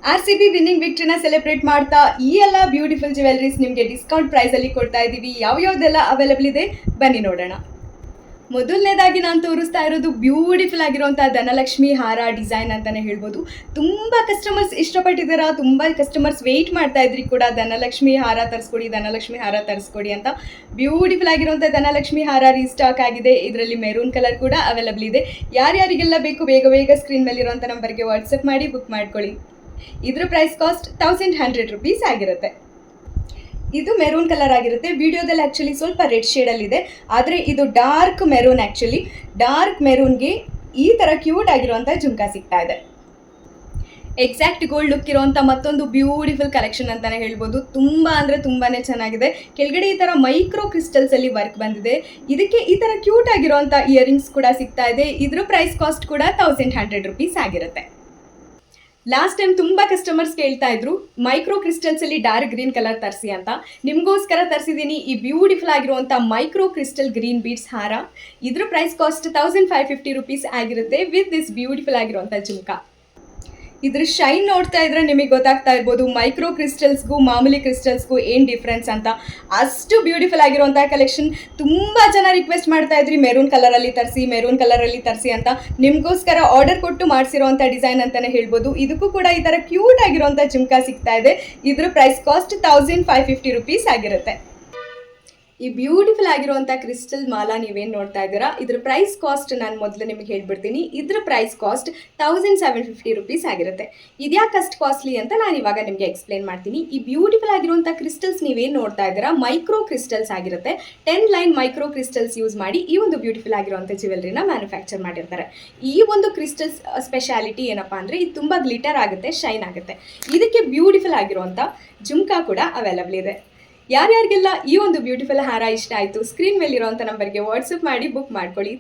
RCB winning ವಿಕ್ಟ್ರಿನ celebrate ಮಾಡ್ತಾ ಈ ಎಲ್ಲ ಬ್ಯೂಟಿಫುಲ್ ಜ್ಯುವೆಲರೀಸ್ ನಿಮಗೆ ಡಿಸ್ಕೌಂಟ್ ಪ್ರೈಸಲ್ಲಿ ಕೊಡ್ತಾ ಇದ್ದೀವಿ. ಯಾವ್ಯಾವ್ದೆಲ್ಲ ಅವೈಲಬಲ್ ಇದೆ ಬನ್ನಿ ನೋಡೋಣ. ಮೊದಲನೇದಾಗಿ ನಾನು ತೋರಿಸ್ತಾ ಇರೋದು ಬ್ಯೂಟಿಫುಲ್ ಆಗಿರುವಂಥ ಧನಲಕ್ಷ್ಮಿ ಹಾರ ಡಿಸೈನ್ ಅಂತಲೇ ಹೇಳ್ಬೋದು. ತುಂಬ ಕಸ್ಟಮರ್ಸ್ ಇಷ್ಟಪಟ್ಟಿದ್ದೀರಾ, ತುಂಬ ಕಸ್ಟಮರ್ಸ್ ವೆಯ್ಟ್ ಮಾಡ್ತಾ ಇದ್ರಿ ಕೂಡ ಧನಲಕ್ಷ್ಮಿ ಹಾರ ತರಿಸ್ಕೊಡಿ, ಧನಲಕ್ಷ್ಮಿ ಹಾರ ತರಿಸ್ಕೊಡಿ ಅಂತ. ಬ್ಯೂಟಿಫುಲ್ ಆಗಿರುವಂಥ ಧನಲಕ್ಷ್ಮಿ ಹಾರ ರೀಸ್ಟಾಕ್ ಆಗಿದೆ. ಇದರಲ್ಲಿ ಮೆರೂನ್ ಕಲರ್ ಕೂಡ ಅವೈಲಬಲ್ ಇದೆ. ಯಾರ್ಯಾರಿಗೆಲ್ಲ ಬೇಕು ಬೇಗ ಬೇಗ ಸ್ಕ್ರೀನ್ ಮೇಲಿರುವಂಥ ನಂಬರ್ಗೆ ವಾಟ್ಸಪ್ ಮಾಡಿ ಬುಕ್ ಮಾಡ್ಕೊಳ್ಳಿ. ಇದ್ರ ಪ್ರೈಸ್ ಕಾಸ್ಟ್ 1100 ರುಪೀಸ್ ಆಗಿರುತ್ತೆ. ಇದು ಮೆರೂನ್ ಕಲರ್ ಆಗಿರುತ್ತೆ. ವಿಡಿಯೋದಲ್ಲಿ ಆ್ಯಕ್ಚುಲಿ ಸ್ವಲ್ಪ ರೆಡ್ ಶೇಡಲ್ಲಿದೆ, ಆದರೆ ಇದು ಡಾರ್ಕ್ ಮೆರೂನ್. ಆ್ಯಕ್ಚುಲಿ ಡಾರ್ಕ್ ಮೆರೂನ್ಗೆ ಈ ಥರ ಕ್ಯೂಟ್ ಆಗಿರುವಂಥ ಜುಮ್ಕಾ ಸಿಗ್ತಾ ಇದೆ. ಎಕ್ಸಾಕ್ಟ್ ಗೋಲ್ಡ್ ಲುಕ್ ಇರುವಂಥ ಮತ್ತೊಂದು ಬ್ಯೂಟಿಫುಲ್ ಕಲೆಕ್ಷನ್ ಅಂತಲೇ ಹೇಳ್ಬೋದು. ತುಂಬ ಅಂದರೆ ತುಂಬಾ ಚೆನ್ನಾಗಿದೆ. ಕೆಳಗಡೆ ಈ ಥರ ಮೈಕ್ರೋ ಕ್ರಿಸ್ಟಲ್ಸಲ್ಲಿ ವರ್ಕ್ ಬಂದಿದೆ. ಇದಕ್ಕೆ ಈ ಥರ ಕ್ಯೂಟ್ ಆಗಿರುವಂಥ ಇಯರಿಂಗ್ಸ್ ಕೂಡ ಸಿಗ್ತಾ ಇದೆ. ಇದ್ರ ಪ್ರೈಸ್ ಕಾಸ್ಟ್ ಕೂಡ 1100 ರುಪೀಸ್ ಆಗಿರುತ್ತೆ. ಲಾಸ್ಟ್ ಟೈಮ್ ತುಂಬ ಕಸ್ಟಮರ್ಸ್ ಕೇಳ್ತಾ ಇದ್ರು ಮೈಕ್ರೋ ಕ್ರಿಸ್ಟಲ್ಸಲ್ಲಿ ಡಾರ್ಕ್ ಗ್ರೀನ್ ಕಲರ್ ತರಿಸಿ ಅಂತ. ನಿಮಗೋಸ್ಕರ ತರಿಸಿದ್ದೀನಿ ಈ ಬ್ಯೂಟಿಫುಲ್ ಆಗಿರುವಂಥ ಮೈಕ್ರೋ ಕ್ರಿಸ್ಟಲ್ ಗ್ರೀನ್ ಬೀಡ್ಸ್ ಹಾರ. ಇದ್ರ ಪ್ರೈಸ್ ಕಾಸ್ಟ್ 1550 ರುಪೀಸ್ ಆಗಿರುತ್ತೆ ವಿತ್ ದಿಸ್ ಬ್ಯೂಟಿಫುಲ್ ಆಗಿರುವಂಥ ಜುಮ್ಕಾ. ಇದ್ರ ಶೈನ್ ನೋಡ್ತಾ ಇದ್ರೆ ನಿಮಗೆ ಗೊತ್ತಾಗ್ತಾ ಇರ್ಬೋದು ಮೈಕ್ರೋ ಕ್ರಿಸ್ಟಲ್ಸ್ಗೂ ಮಾಮೂಲಿ ಕ್ರಿಸ್ಟಲ್ಸ್ಗೂ ಏನು ಡಿಫ್ರೆನ್ಸ್ ಅಂತ. ಅಷ್ಟು ಬ್ಯೂಟಿಫುಲ್ ಆಗಿರುವಂಥ ಕಲೆಕ್ಷನ್. ತುಂಬ ಜನ ರಿಕ್ವೆಸ್ಟ್ ಮಾಡ್ತಾ ಇದ್ರಿ ಮೆರೂನ್ ಕಲರಲ್ಲಿ ತರಿಸಿ ಅಂತ. ನಿಮಗೋಸ್ಕರ ಆರ್ಡರ್ ಕೊಟ್ಟು ಮಾಡಿಸಿರೋವಂಥ ಡಿಸೈನ್ ಅಂತಲೇ ಹೇಳ್ಬೋದು. ಇದಕ್ಕೂ ಕೂಡ ಈ ಥರ ಕ್ಯೂಟ್ ಆಗಿರುವಂಥ ಜುಮ್ಕಾ ಸಿಗ್ತಾ ಇದೆ. ಇದ್ರ ಪ್ರೈಸ್ ಕಾಸ್ಟ್ 1550 ರುಪೀಸ್ ಆಗಿರುತ್ತೆ. ಈ ಬ್ಯೂಟಿಫುಲ್ ಆಗಿರುವಂಥ ಕ್ರಿಸ್ಟಲ್ ಮಾಲಾ ನೀವೇನು ನೋಡ್ತಾ ಇದ್ದೀರಾ, ಇದ್ರ ಪ್ರೈಸ್ ಕಾಸ್ಟ್ ನಾನು ಮೊದಲು ನಿಮಗೆ ಹೇಳ್ಬಿಡ್ತೀನಿ. ಇದ್ರ ಪ್ರೈಸ್ ಕಾಸ್ಟ್ 1750 ರುಪೀಸ್ ಆಗಿರುತ್ತೆ. ಇದ್ಯಾಕೆ ಅಷ್ಟು ಕಾಸ್ಟ್ಲಿ ಅಂತ ನಾನು ಇವಾಗ ನಿಮಗೆ ಎಕ್ಸ್ಪ್ಲೇನ್ ಮಾಡ್ತೀನಿ. ಈ ಬ್ಯೂಟಿಫುಲ್ ಆಗಿರುವಂಥ ಕ್ರಿಸ್ಟಲ್ಸ್ ನೀವೇನು ನೋಡ್ತಾ ಇದ್ದೀರಾ ಮೈಕ್ರೋ ಕ್ರಿಸ್ಟಲ್ಸ್ ಆಗಿರುತ್ತೆ. 10 ಲೈನ್ ಮೈಕ್ರೋ ಕ್ರಿಸ್ಟಲ್ಸ್ ಯೂಸ್ ಮಾಡಿ ಈ ಒಂದು ಬ್ಯೂಟಿಫುಲ್ ಆಗಿರುವಂಥ ಜ್ಯುವೆಲರಿನ ಮ್ಯಾನುಫ್ಯಾಕ್ಚರ್ ಮಾಡಿರ್ತಾರೆ. ಈ ಒಂದು ಕ್ರಿಸ್ಟಲ್ಸ್ ಸ್ಪೆಷಾಲಿಟಿ ಏನಪ್ಪ ಅಂದರೆ ಇದು ತುಂಬ ಗ್ಲಿಟರ್ ಆಗುತ್ತೆ, ಶೈನ್ ಆಗುತ್ತೆ. ಇದಕ್ಕೆ ಬ್ಯೂಟಿಫುಲ್ ಆಗಿರುವಂಥ ಜುಮ್ಕಾ ಕೂಡ ಅವೈಲಬಲ್ ಇದೆ. ಯಾರ್ಯಾರಿಗೆಲ್ಲ ಈ ಒಂದು ಬ್ಯೂಟಿಫುಲ್ ಹಾರ ಇಷ್ಟ ಆಯಿತು ಸ್ಕ್ರೀನ್ ಮೇಲಿರುವಂಥ ನಂಬರ್ಗೆ ವಾಟ್ಸಪ್ ಮಾಡಿ ಬುಕ್ ಮಾಡ್ಕೊಳ್ಳಿ.